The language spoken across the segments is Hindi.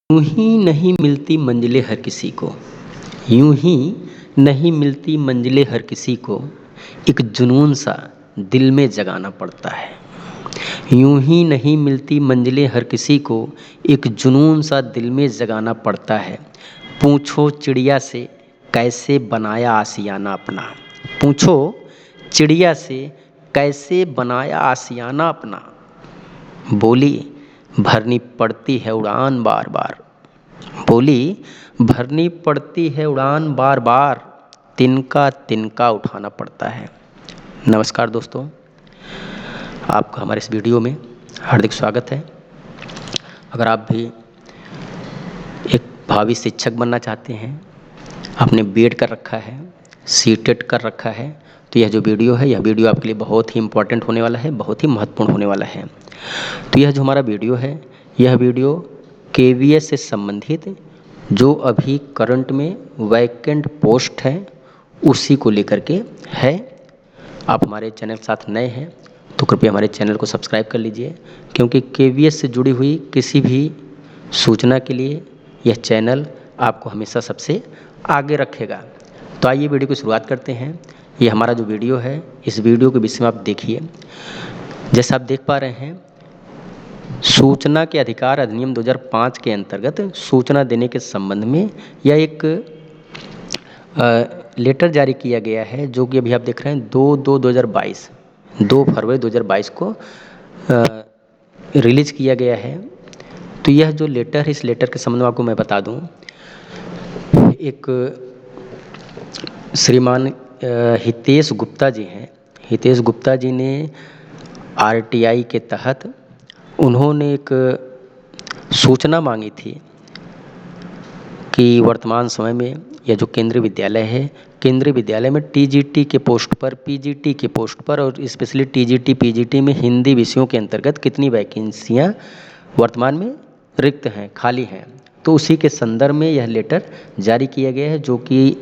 यूं ही नहीं मिलती मंजिलें हर किसी को। यूं ही नहीं मिलती मंजिलें हर किसी को। एक जुनून सा दिल में जगाना पड़ता है। यूं ही नहीं मिलती मंजिलें हर किसी को। एक जुनून सा दिल में जगाना पड़ता है। पूछो चिड़िया से कैसे बनाया आशियाना अपना। पूछो चिड़िया से कैसे बनाया आशियाना अपना। बोली भरनी पड़ती है उड़ान बार बार। बोली भरनी पड़ती है उड़ान बार बार। तिनका तिनका उठाना पड़ता है। नमस्कार दोस्तों, आपका हमारे इस वीडियो में हार्दिक स्वागत है। अगर आप भी एक भावी शिक्षक बनना चाहते हैं, आपने बीएड कर रखा है, सीटेट कर रखा है, तो यह जो वीडियो है, यह वीडियो आपके लिए बहुत ही इम्पोर्टेंट होने वाला है, बहुत ही महत्वपूर्ण होने वाला है। तो यह जो हमारा वीडियो है, यह वीडियो केवीएस से संबंधित जो अभी करंट में वैकेंट पोस्ट है उसी को लेकर के है। आप हमारे चैनल के साथ नए हैं तो कृपया हमारे चैनल को सब्सक्राइब कर लीजिए, क्योंकि केवीएस से जुड़ी हुई किसी भी सूचना के लिए यह चैनल आपको हमेशा सबसे आगे रखेगा। तो आइए वीडियो की शुरुआत करते हैं। ये हमारा जो वीडियो है, इस वीडियो के विषय में आप देखिए। जैसा आप देख पा रहे हैं, सूचना के अधिकार अधिनियम 2005 के अंतर्गत सूचना देने के संबंध में यह एक लेटर जारी किया गया है, जो कि अभी आप देख रहे हैं 2 फरवरी 2022 को रिलीज किया गया है। तो यह जो लेटर है, इस लेटर के संबंध में आपको मैं बता दूं, एक श्रीमान हितेश गुप्ता जी हैं। हितेश गुप्ता जी ने आरटीआई के तहत उन्होंने एक सूचना मांगी थी कि वर्तमान समय में यह जो केंद्रीय विद्यालय है, केंद्रीय विद्यालय में टीजीटी के पोस्ट पर, पीजीटी के पोस्ट पर और स्पेशली टीजीटी पीजीटी में हिंदी विषयों के अंतर्गत कितनी वैकेंसियां वर्तमान में रिक्त हैं, खाली हैं। तो उसी के संदर्भ में यह लेटर जारी किया गया है, जो कि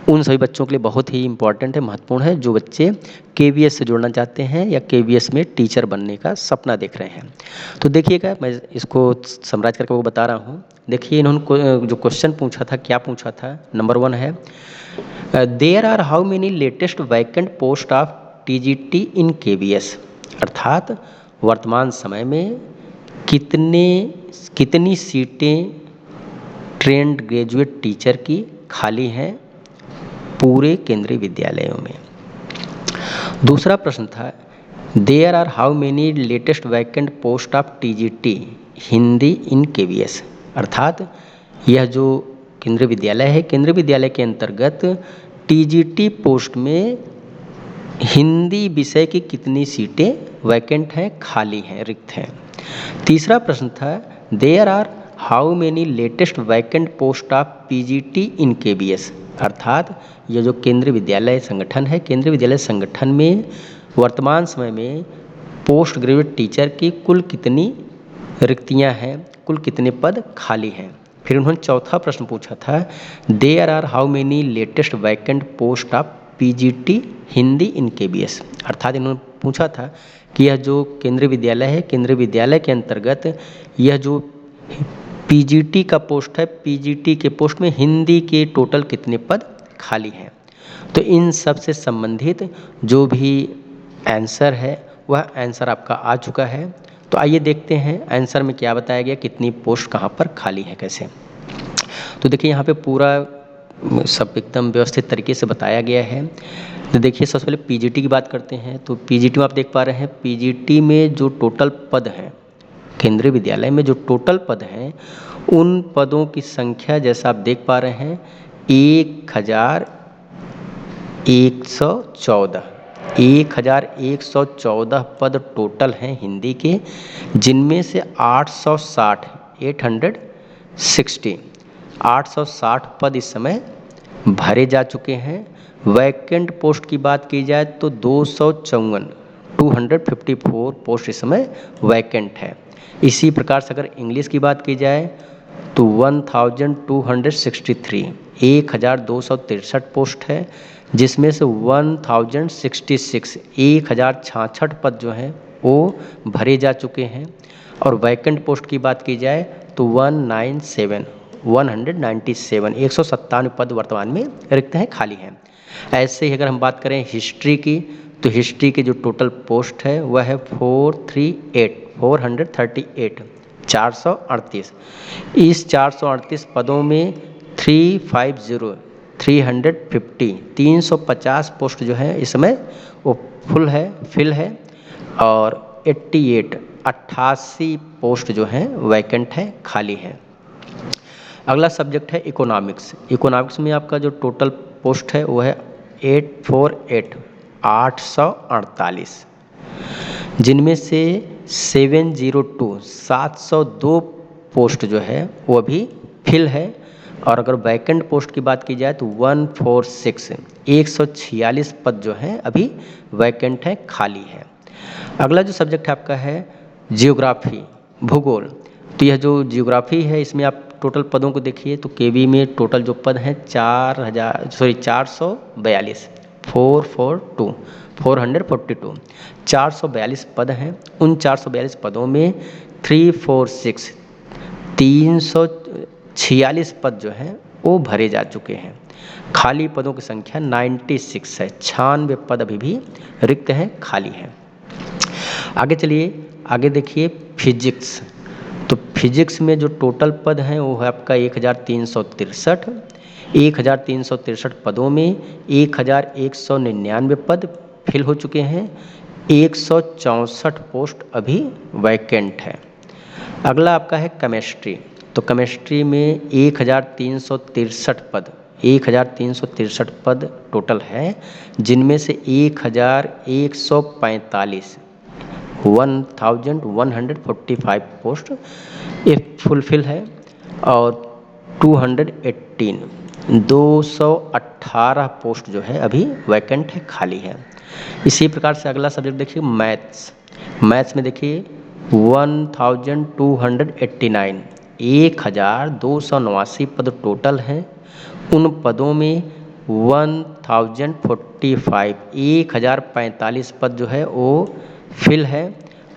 उन सभी बच्चों के लिए बहुत ही इम्पॉर्टेंट है, महत्वपूर्ण है, जो बच्चे केवीएस से जुड़ना चाहते हैं या केवीएस में टीचर बनने का सपना देख रहे हैं। तो देखिएगा, मैं इसको समराइज करके वो बता रहा हूँ। देखिए, इन्होंने जो क्वेश्चन पूछा था, क्या पूछा था। नंबर 1 है, there are how many latest vacant post of TGT in KVS. अर्थात वर्तमान समय में कितनी सीटें ट्रेंड ग्रेजुएट टीचर की खाली हैं पूरे केंद्रीय विद्यालयों में। दूसरा प्रश्न था, there are how many latest vacant post of TGT Hindi in KVS. अर्थात यह जो केंद्रीय विद्यालय है, केंद्रीय विद्यालय के अंतर्गत टीजीटी पोस्ट में हिंदी विषय की कितनी सीटें वैकेंट हैं, खाली हैं, रिक्त हैं। तीसरा प्रश्न था, there are how many latest vacant post of PGT in KVS. अर्थात यह जो केंद्रीय विद्यालय संगठन है, केंद्रीय विद्यालय संगठन में वर्तमान समय में पोस्ट ग्रेजुएट टीचर की कुल कितनी रिक्तियां हैं, कुल कितने पद खाली हैं। फिर उन्होंने चौथा प्रश्न पूछा था, there are how many latest vacant post of PGT Hindi in KVS. अर्थात इन्होंने पूछा था कि यह जो केंद्रीय विद्यालय है, केंद्रीय विद्यालय के अंतर्गत यह जो पीजीटी का पोस्ट है, पीजीटी के पोस्ट में हिंदी के टोटल कितने पद खाली हैं। तो इन सब से संबंधित जो भी आंसर है, वह आंसर आपका आ चुका है। तो आइए देखते हैं आंसर में क्या बताया गया, कितनी पोस्ट कहाँ पर खाली है, कैसे। तो देखिए, यहाँ पे पूरा सब एकदम व्यवस्थित तरीके से बताया गया है। तो देखिए, सबसे पहले पीजीटी की बात करते हैं। तो पीजीटी में आप देख पा रहे हैं, पीजीटी में जो टोटल पद हैं, केंद्रीय विद्यालय में जो टोटल पद हैं, उन पदों की संख्या जैसा आप देख पा रहे हैं 1114 पद टोटल हैं हिंदी के, जिनमें से 860 पद इस समय भरे जा चुके हैं। वैकेंट पोस्ट की बात की जाए तो 254 पोस्ट इस समय वैकेंट है। इसी प्रकार से अगर इंग्लिश की बात की जाए तो 1263 पोस्ट है, जिसमें से 1066 पद जो हैं वो भरे जा चुके हैं। और वैकेंट पोस्ट की बात की जाए तो 197 पद वर्तमान में रिक्त हैं, खाली हैं। ऐसे ही अगर हम बात करें हिस्ट्री की, तो हिस्ट्री के जो टोटल पोस्ट है वह है 438 438। इस 438 पदों में 350 पोस्ट जो है इस समय वो फिल है और 88 पोस्ट जो हैं वैकेंट है, खाली है। अगला सब्जेक्ट है इकोनॉमिक्स। इकोनॉमिक्स में आपका जो टोटल पोस्ट है वो है 848, जिनमें से 702 पोस्ट जो है वो अभी फिल है। और अगर वैकेंट पोस्ट की बात की जाए तो 146 पद जो हैं अभी वैकेंट है, खाली है। अगला जो सब्जेक्ट है आपका है जियोग्राफी, भूगोल। तो यह जो जियोग्राफी है इसमें आप टोटल पदों को देखिए तो केवी में टोटल जो पद हैं 442 442 पद हैं। उन 442 पदों में 346 पद जो हैं वो भरे जा चुके हैं। खाली पदों की संख्या 96 है, 96 पद अभी भी रिक्त हैं, खाली हैं। आगे चलिए, आगे देखिए फिजिक्स। तो फिजिक्स में जो टोटल पद हैं वो है आपका 1363 पदों में 1199 पद फिल हो चुके हैं, 164 पोस्ट अभी वैकेंट है। अगला आपका है केमिस्ट्री। तो केमिस्ट्री में 1363 पद टोटल है, जिनमें से 1145 पोस्ट ये फुलफिल है और 218 पोस्ट जो है अभी वैकेंट है, खाली है। इसी प्रकार से अगला सब्जेक्ट देखिए मैथ्स में देखिए 1289 पद टोटल हैं। उन पदों में 1045 पद जो है वो फिल है।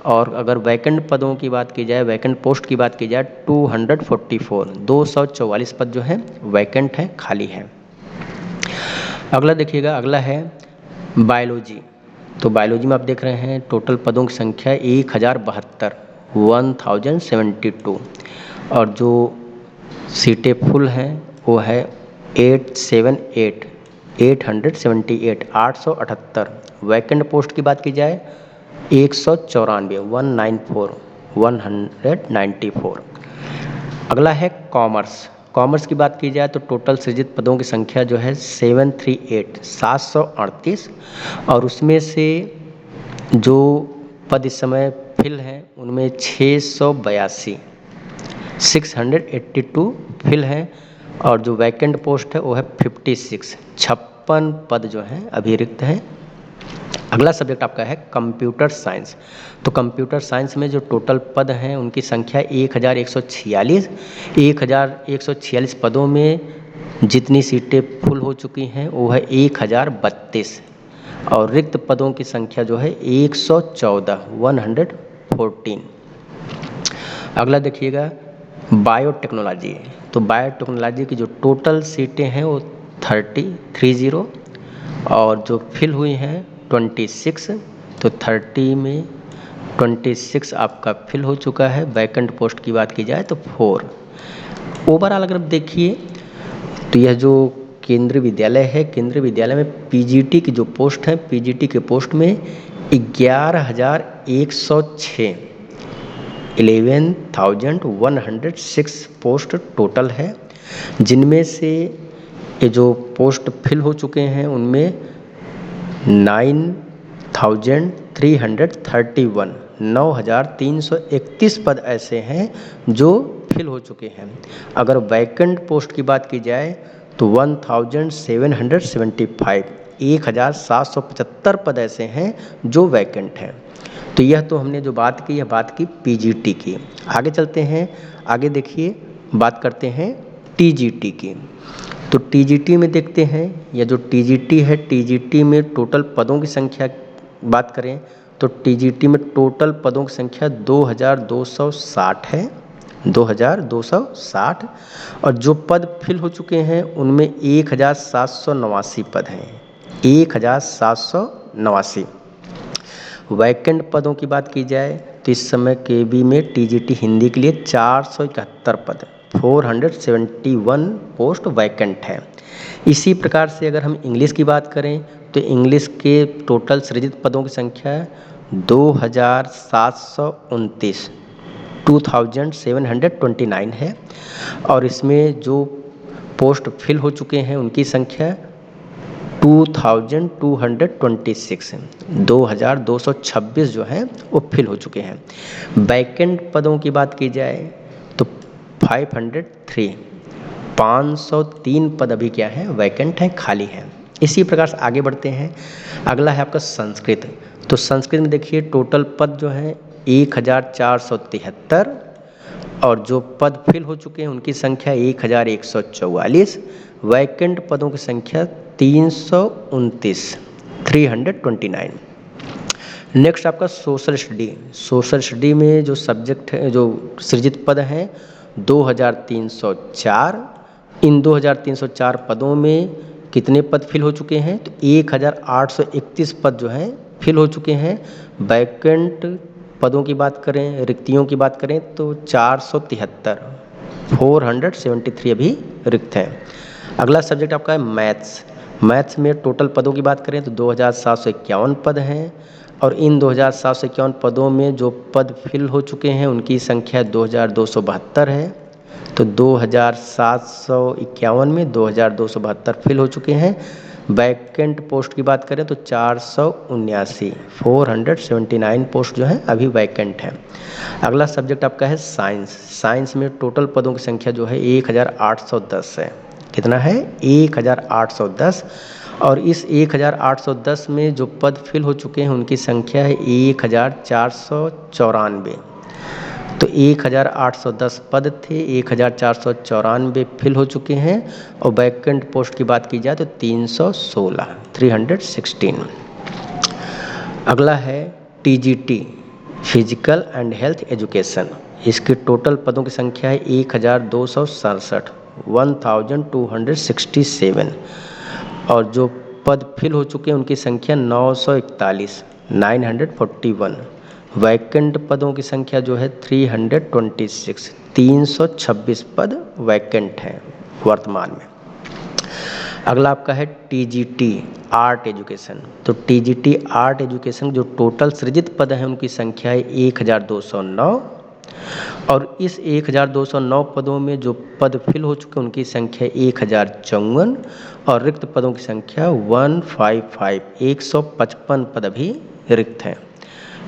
और अगर वैकेंट पदों की बात की जाए, वैकेंट पोस्ट की बात की जाए 244 पद जो है वैकेंट है, खाली है। अगला देखिएगा, अगला है बायोलॉजी। तो बायोलॉजी में आप देख रहे हैं टोटल पदों की संख्या 1072 और जो सीटें फुल हैं वो है 878। वैकेंट पोस्ट की बात की जाए 194। अगला है कॉमर्स की बात की जाए तो टोटल सृजित पदों की संख्या जो है 738 और उसमें से जो पद इस समय फिल हैं उनमें 682 फिल हैं और जो वैकेंट पोस्ट है वो है 56 पद जो हैं अभी रिक्त हैं। अगला सब्जेक्ट आपका है कंप्यूटर साइंस। तो कंप्यूटर साइंस में जो टोटल पद हैं उनकी संख्या 1146 पदों में जितनी सीटें फुल हो चुकी हैं वो है 1032 और रिक्त पदों की संख्या जो है 114। अगला देखिएगा बायोटेक्नोलॉजी। तो बायोटेक्नोलॉजी की जो टोटल सीटें हैं वो 30 और जो फिल हुई हैं 26। तो 30 में 26 आपका फिल हो चुका है। वैकेंट पोस्ट की बात की जाए तो 4। ओवरऑल अगर आप देखिए तो यह जो केंद्रीय विद्यालय है, केंद्रीय विद्यालय में पीजीटी की जो पोस्ट है, पीजीटी के पोस्ट में 11,106 पोस्ट टोटल है, जिनमें से ये जो पोस्ट फिल हो चुके हैं उनमें 9,331 पद ऐसे हैं जो फिल हो चुके हैं। अगर वैकेंट पोस्ट की बात की जाए तो 1775 पद ऐसे हैं जो वैकेंट हैं। तो यह तो हमने जो बात की, यह बात की पीजीटी की। आगे चलते हैं, आगे देखिए बात करते हैं टीजीटी की। तो टीजीटी में देखते हैं, यह जो टीजीटी है, टीजीटी में टोटल पदों की संख्या बात करें तो टीजीटी में टोटल पदों की संख्या 2260 है, 2260। और जो पद फिल हो चुके हैं उनमें 1789 पद हैं, 1789। वैकेंट पदों की बात की जाए तो इस समय केबी में टीजीटी हिंदी के लिए 471 पद, 471 पोस्ट वैकेंट है। इसी प्रकार से अगर हम इंग्लिश की बात करें तो इंग्लिश के टोटल सृजित पदों की संख्या 2729, 2729 है। और इसमें जो पोस्ट फिल हो चुके हैं उनकी संख्या 2226 है, 2226 जो है वो फिल हो चुके हैं। वैकेंट पदों की बात की जाए तो 503 पद अभी क्या है, वैकेंट है, खाली है। इसी प्रकार से आगे बढ़ते हैं। अगला है आपका संस्कृत। तो संस्कृत में देखिए टोटल पद जो है 1473 और जो पद फिल हो चुके हैं उनकी संख्या 1144। वैकेंट पदों की संख्या 329, 329। नेक्स्ट आपका सोशल स्टडी। सोशल स्टडी में जो सब्जेक्ट है, जो सृजित पद हैं 2304। इन 2304 पदों में कितने पद फिल हो चुके हैं, तो 1831 पद जो हैं फिल हो चुके हैं। वैकेंट पदों की बात करें, रिक्तियों की बात करें तो 473, 473 अभी रिक्त हैं। अगला सब्जेक्ट आपका है मैथ्स। मैथ्स में टोटल पदों की बात करें तो 2751 पद हैं और इन 2751 पदों में जो पद फिल हो चुके हैं उनकी संख्या 2272 है। तो 2751 में 2272 फिल हो चुके हैं। वैकेंट पोस्ट की बात करें तो 479, 479 पोस्ट जो है अभी वैकेंट है। अगला सब्जेक्ट आपका है साइंस। साइंस में टोटल पदों की संख्या जो है 1810 है। कितना है, 1810। और इस 1810 में जो पद फिल हो चुके हैं उनकी संख्या है 1494। तो 1810 पद थे, 1494 फिल हो चुके हैं। और वैकेंट पोस्ट की बात की जाए तो 316, 316। अगला है TGT, physical and health education. इसके टोटल पदों की संख्या है 1267, 1267। और जो पद फिल हो चुके हैं उनकी संख्या 941, 941। वैकेंट पदों की संख्या जो है 326, 326 पद वैकेंट हैं वर्तमान में। अगला आपका है टीजीटी आर्ट एजुकेशन। तो टीजीटी आर्ट एजुकेशन जो टोटल सृजित पद हैं उनकी संख्या है 1209। और इस 1209 पदों में जो पद फिल हो चुके हैं उनकी संख्या 1054 और रिक्त पदों की संख्या 155, 155 पद अभी रिक्त हैं।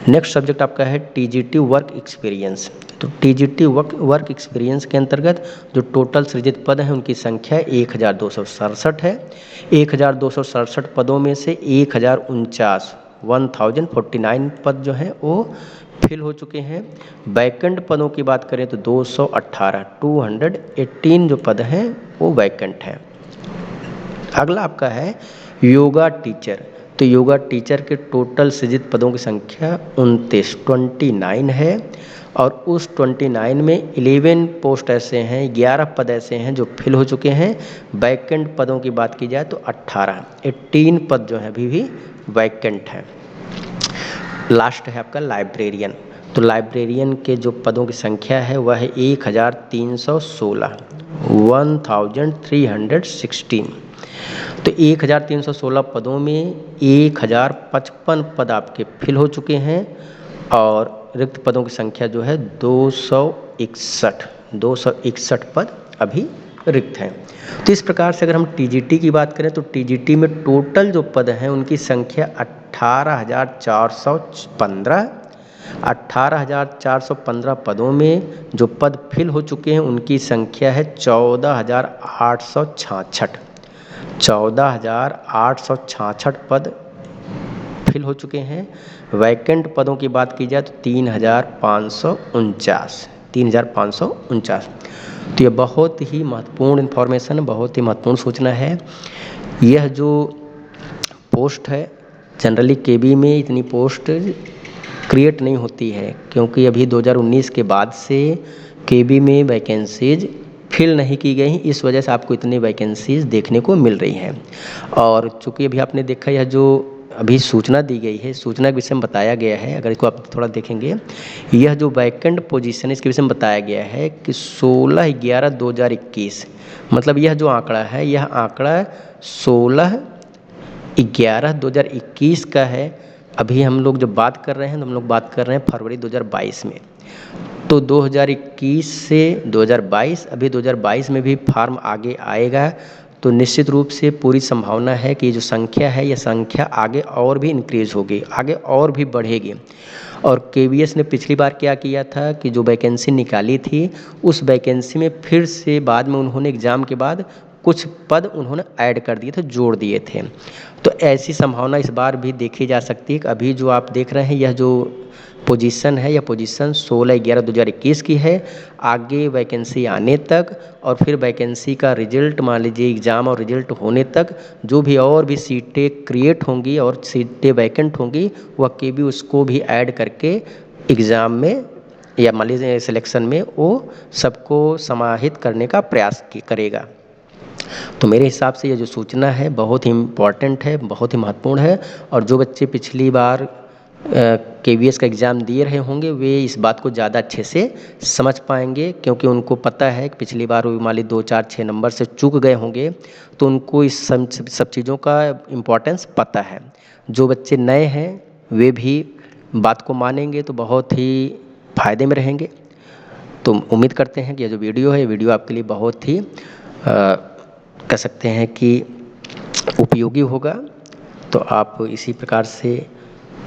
नेक्स्ट सब्जेक्ट आपका है टीजीटी वर्क एक्सपीरियंस। तो टीजीटी वर्क एक्सपीरियंस के अंतर्गत जो टोटल सृजित पद हैं उनकी संख्या 1267 है। 1267 पदों में से 1049, 1049 पद जो हैं वो फिल हो चुके हैं। वैकेंट पदों की बात करें तो 218, 218 जो पद हैं वो वैकेंट हैं। अगला आपका है योगा टीचर। तो योगा टीचर के टोटल सृजित पदों की संख्या 29 है। और उस 29 में 11 पोस्ट ऐसे हैं, 11 पद ऐसे हैं जो फिल हो चुके हैं। वैकेंट पदों की बात की जाए तो 18 पद जो है अभी भी वैकेंट हैं। लास्ट है आपका लाइब्रेरियन। तो लाइब्रेरियन के जो पदों की संख्या है वह है 1316, 1316। तो 1316 पदों में 1055 पद आपके फिल हो चुके हैं और रिक्त पदों की संख्या जो है 261 पद अभी रिक्त हैं। तो इस प्रकार से अगर हम टीजीटी की बात करें तो टीजीटी में टोटल जो पद हैं उनकी संख्या 18,415। 18,415 पदों में जो पद फिल हो चुके हैं उनकी संख्या है 14,866। 14,866 पद फिल हो चुके हैं। वैकेंट पदों की बात की जाए तो 3,549, 3,549। तो यह बहुत ही महत्वपूर्ण इन्फॉर्मेशन, बहुत ही महत्वपूर्ण सूचना है। यह जो पोस्ट है जनरली केबी में इतनी पोस्ट क्रिएट नहीं होती है, क्योंकि अभी 2019 के बाद से केबी में वैकेंसीज फिल नहीं की गई, इस वजह से आपको इतनी वैकेंसीज देखने को मिल रही हैं। और चूँकि अभी आपने देखा यह जो अभी सूचना दी गई है, सूचना के विषय में बताया गया है, अगर इसको आप थोड़ा देखेंगे, यह जो वैकेंट पोजीशन है इसके विषय में बताया गया है कि 16/11/2021, मतलब यह जो आंकड़ा है, यह आंकड़ा 16/11/2021 का है। अभी हम लोग जब बात कर रहे हैं तो हम लोग बात कर रहे हैं फरवरी 2022 में, तो 2021 से 2022, अभी 2022 में भी फॉर्म आगे आएगा, तो निश्चित रूप से पूरी संभावना है कि ये जो संख्या है, यह संख्या आगे और भी इंक्रीज होगी, आगे और भी बढ़ेगी। और केवीएस ने पिछली बार क्या किया था कि जो वैकेंसी निकाली थी, उस वैकेंसी में फिर से बाद में उन्होंने एग्ज़ाम के बाद कुछ पद उन्होंने ऐड कर दिए थे, जोड़ दिए थे। तो ऐसी संभावना इस बार भी देखी जा सकती है कि अभी जो आप देख रहे हैं, यह जो पोजीशन है, यह पोजीशन 16/11/2021 की है। आगे वैकेंसी आने तक और फिर वैकेंसी का रिजल्ट, मान लीजिए एग्ज़ाम और रिजल्ट होने तक, जो भी और भी सीटें क्रिएट होंगी और सीटें वैकेंट होंगी, वह केबी उसको भी ऐड करके एग्ज़ाम में या मान लीजिए सिलेक्शन में वो सबको समाहित करने का प्रयास करेगा। तो मेरे हिसाब से ये जो सूचना है बहुत ही इम्पॉर्टेंट है, बहुत ही महत्वपूर्ण है। और जो बच्चे पिछली बार केवीएस का एग्ज़ाम दिए रहे होंगे, वे इस बात को ज़्यादा अच्छे से समझ पाएंगे, क्योंकि उनको पता है कि पिछली बार वो मान ली 2, 4, 6 नंबर से चूक गए होंगे, तो उनको इस सब चीज़ों का इम्पोर्टेंस पता है। जो बच्चे नए हैं वे भी बात को मानेंगे तो बहुत ही फ़ायदे में रहेंगे। तो उम्मीद करते हैं कि ये जो वीडियो है, ये वीडियो आपके लिए बहुत ही कह सकते हैं कि उपयोगी होगा। तो आप इसी प्रकार से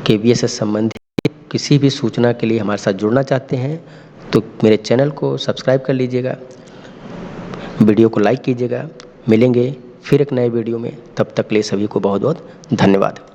केवीएस से संबंधित किसी भी सूचना के लिए हमारे साथ जुड़ना चाहते हैं तो मेरे चैनल को सब्सक्राइब कर लीजिएगा, वीडियो को लाइक कीजिएगा। मिलेंगे फिर एक नए वीडियो में, तब तक के लिए सभी को बहुत बहुत धन्यवाद।